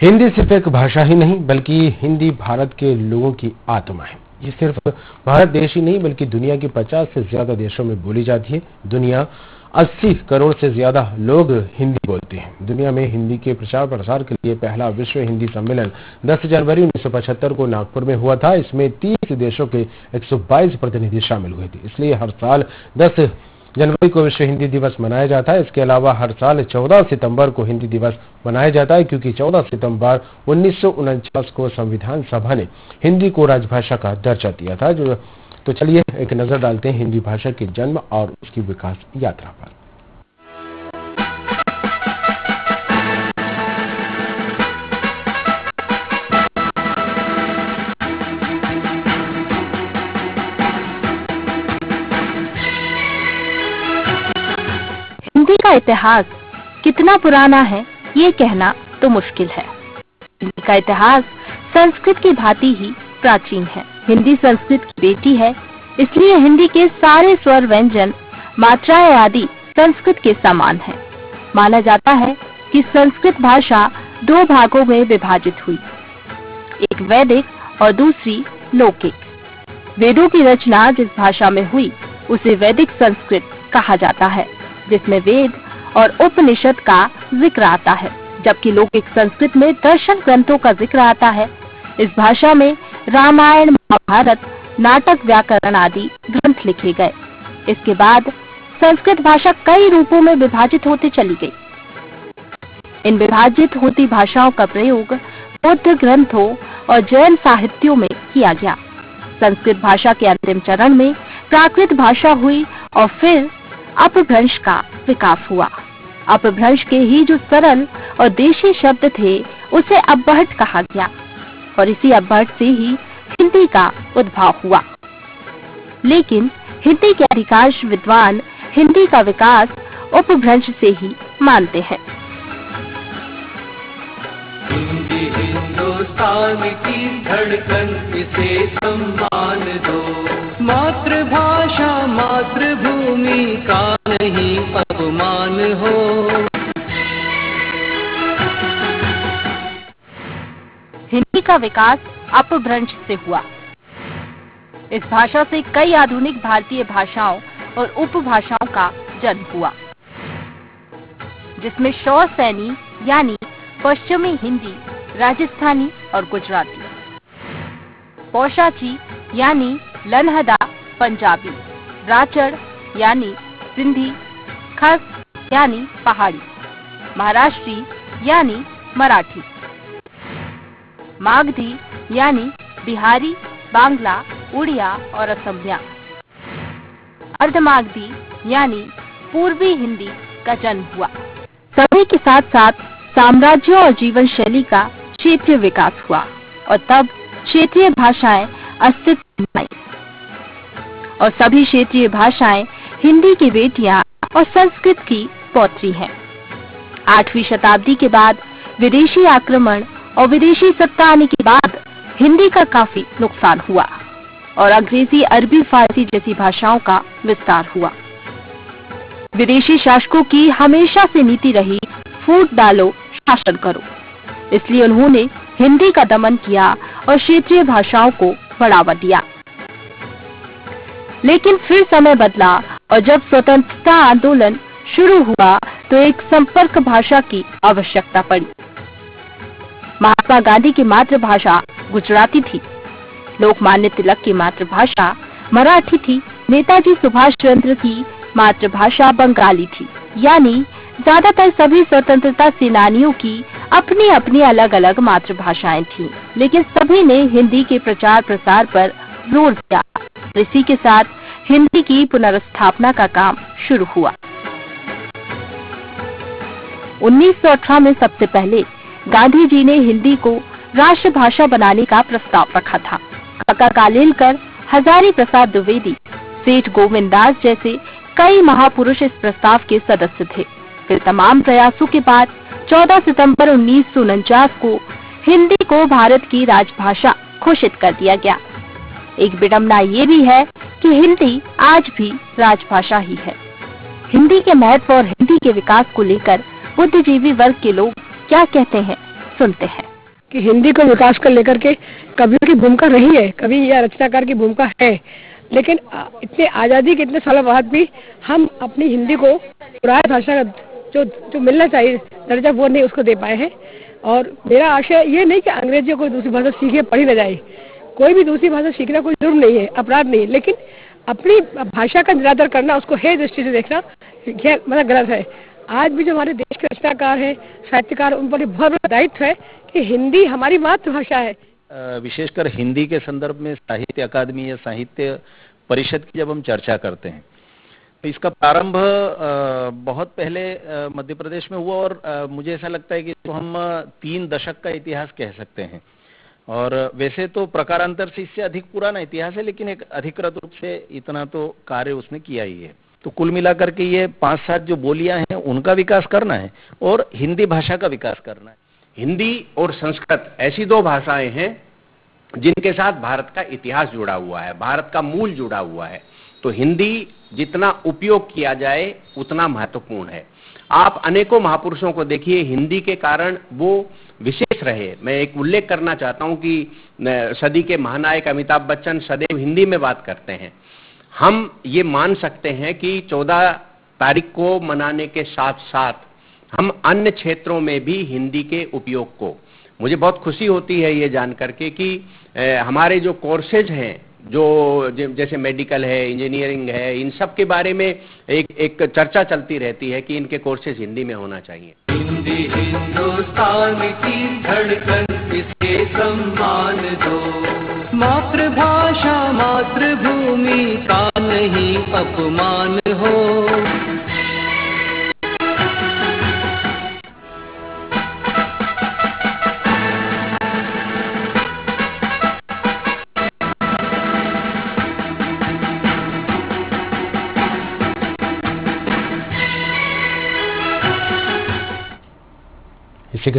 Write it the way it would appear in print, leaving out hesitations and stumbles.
हिंदी सिर्फ एक भाषा ही नहीं बल्कि हिंदी भारत के लोगों की आत्मा है। ये सिर्फ भारत देश ही नहीं बल्कि दुनिया के 50 से ज्यादा देशों में बोली जाती है। दुनिया 80 करोड़ से ज्यादा लोग हिंदी बोलते हैं। दुनिया में हिंदी के प्रचार प्रसार के लिए पहला विश्व हिंदी सम्मेलन 10 जनवरी 1975 को नागपुर में हुआ था। इसमें 30 देशों के 122 प्रतिनिधि शामिल हुए थे। इसलिए हर साल 10 जनवरी को विश्व हिंदी दिवस मनाया जाता है। इसके अलावा हर साल 14 सितंबर को हिंदी दिवस मनाया जाता है, क्योंकि 14 सितंबर 1949 को संविधान सभा ने हिंदी को राजभाषा का दर्जा दिया था। तो चलिए एक नजर डालते हैं हिंदी भाषा के जन्म और उसकी विकास यात्रा पर। हिंदी का इतिहास कितना पुराना है ये कहना तो मुश्किल है। हिंदी का इतिहास संस्कृत की भांति ही प्राचीन है। हिंदी संस्कृत की बेटी है, इसलिए हिंदी के सारे स्वर, व्यंजन, मात्राएं आदि संस्कृत के समान है। माना जाता है कि संस्कृत भाषा दो भागों में विभाजित हुई, एक वैदिक और दूसरी लौकिक। वेदों की रचना जिस भाषा में हुई उसे वैदिक संस्कृत कहा जाता है, जिसमें वेद और उपनिषद का जिक्र आता है, जबकि लौकिक संस्कृत में दर्शन ग्रंथों का जिक्र आता है। इस भाषा में रामायण, महाभारत, नाटक, व्याकरण आदि ग्रंथ लिखे गए। इसके बाद संस्कृत भाषा कई रूपों में विभाजित होती चली गई। इन विभाजित होती भाषाओं का प्रयोग बौद्ध ग्रंथों और जैन साहित्यों में किया गया। संस्कृत भाषा के अंतिम चरण में प्राकृत भाषा हुई और फिर अपभ्रंश का विकास हुआ। अपभ्रंश के ही जो सरल और देशी शब्द थे उसे अपभ्रट कहा गया और इसी अपभ्रट से ही हिंदी का उद्भव हुआ। लेकिन हिंदी के अधिकांश विद्वान हिंदी का विकास उपभ्रंश से ही मानते हैं। हिंदी हिंदुस्तान की धड़कन, इसे सम्मान दो। मातृभाषा मातृभूमि का नहीं अपमान हो। हिंदी का विकास अपभ्रंश से हुआ। इस भाषा से कई आधुनिक भारतीय भाषाओं और उपभाषाओं का जन्म हुआ, जिसमें शौसैनी यानी पश्चिमी हिंदी, राजस्थानी और गुजराती, पौशाची यानी लनहदा पंजाबी, राचड़ यानी सिंधी, खस यानी पहाड़ी, महाराष्ट्री यानी मराठी, मागधी यानी बिहारी, बांग्ला, उड़िया और असमिया, अर्धमागधी यानी पूर्वी हिंदी का जन्म हुआ। समय के साथ साथ साम्राज्यों और जीवन शैली का क्षेत्रीय विकास हुआ और तब क्षेत्रीय भाषाएं अस्तित्व में आई और सभी क्षेत्रीय भाषाएं हिंदी की बेटियां और संस्कृत की पौत्री हैं। 8वीं शताब्दी के बाद विदेशी आक्रमण और विदेशी सत्ता आने के बाद हिंदी का काफी नुकसान हुआ और अंग्रेजी, अरबी, फारसी जैसी भाषाओं का विस्तार हुआ। विदेशी शासकों की हमेशा से नीति रही फूट डालो, शासन करो। इसलिए उन्होंने हिंदी का दमन किया और क्षेत्रीय भाषाओं को बढ़ावा दिया। लेकिन फिर समय बदला और जब स्वतंत्रता आंदोलन शुरू हुआ तो एक संपर्क भाषा की आवश्यकता पड़ी। महात्मा गांधी की मातृभाषा गुजराती थी, लोकमान्य तिलक की मातृभाषा मराठी थी, नेताजी सुभाष चंद्र की मातृभाषा बंगाली थी। यानी ज्यादातर सभी स्वतंत्रता सेनानियों की अपनी अपनी अलग अलग मातृभाषाएं थीं, लेकिन सभी ने हिंदी के प्रचार प्रसार पर जोर दिया। इसी के साथ हिंदी की पुनर्स्थापना का काम शुरू हुआ। 1918 में सबसे पहले गांधी जी ने हिंदी को राष्ट्रभाषा बनाने का प्रस्ताव रखा था। काका कालेलकर, हजारी प्रसाद द्विवेदी, सेठ गोविंद दास जैसे कई महापुरुष इस प्रस्ताव के सदस्य थे। फिर तमाम प्रयासों के बाद 14 सितंबर 1949 को हिंदी को भारत की राजभाषा घोषित कर दिया गया। एक विडंबना ये भी है कि हिंदी आज भी राजभाषा ही है। हिंदी के महत्व और हिंदी के विकास को लेकर बुद्धिजीवी वर्ग के लोग क्या कहते हैं, सुनते हैं। कि हिंदी को विकास को लेकर के कवियों की भूमिका रही है, कवि या रचनाकार की भूमिका है, लेकिन इतने आज़ादी के इतने सालों बाद भी हम अपनी हिंदी को पुरानी भाषा का जो मिलना चाहिए दर्जा वो नहीं उसको दे पाए हैं। और मेरा आशय ये नहीं कि अंग्रेजियों को दूसरी भाषा सीखे पढ़ी न जाए, कोई भी दूसरी भाषा सीखना कोई जुर्म नहीं है, अपराध नहीं है, लेकिन अपनी भाषा का निरादर करना, उसको हे दृष्टि से देखना मतलब गलत है। आज भी जो हमारे देश के रचनाकार हैं, साहित्यकार, उन पर बहुत बड़ा दायित्व है कि हिंदी हमारी मातृभाषा है। विशेषकर हिंदी के संदर्भ में साहित्य अकादमी या साहित्य परिषद की जब हम चर्चा करते हैं तो इसका प्रारंभ बहुत पहले मध्य प्रदेश में हुआ और मुझे ऐसा लगता है कि तो हम 3 दशक का इतिहास कह सकते हैं। और वैसे तो प्रकारांतर से इससे अधिक पुराना इतिहास है, लेकिन एक अधिकृत रूप से इतना तो कार्य उसने किया ही है। तो कुल मिलाकर के ये 5-7 जो बोलियां हैं उनका विकास करना है और हिंदी भाषा का विकास करना है। हिंदी और संस्कृत ऐसी 2 भाषाएं हैं जिनके साथ भारत का इतिहास जुड़ा हुआ है, भारत का मूल जुड़ा हुआ है। तो हिंदी जितना उपयोग किया जाए उतना महत्वपूर्ण है। आप अनेकों महापुरुषों को देखिए, हिंदी के कारण वो विशेष रहे। मैं एक उल्लेख करना चाहता हूं कि सदी के महानायक अमिताभ बच्चन सदैव हिंदी में बात करते हैं। हम ये मान सकते हैं कि 14 तारीख को मनाने के साथ साथ हम अन्य क्षेत्रों में भी हिंदी के उपयोग को, मुझे बहुत खुशी होती है ये जान करके कि हमारे जो कोर्सेज हैं, जो जैसे मेडिकल है, इंजीनियरिंग है, इन सब के बारे में एक चर्चा चलती रहती है कि इनके कोर्सेज हिंदी में होना चाहिए। हिंदी हिंदुस्तान की धड़कन, इसके सम्मान दो। मातृभाषा मातृभूमि का नहीं अपमान हो। इसी के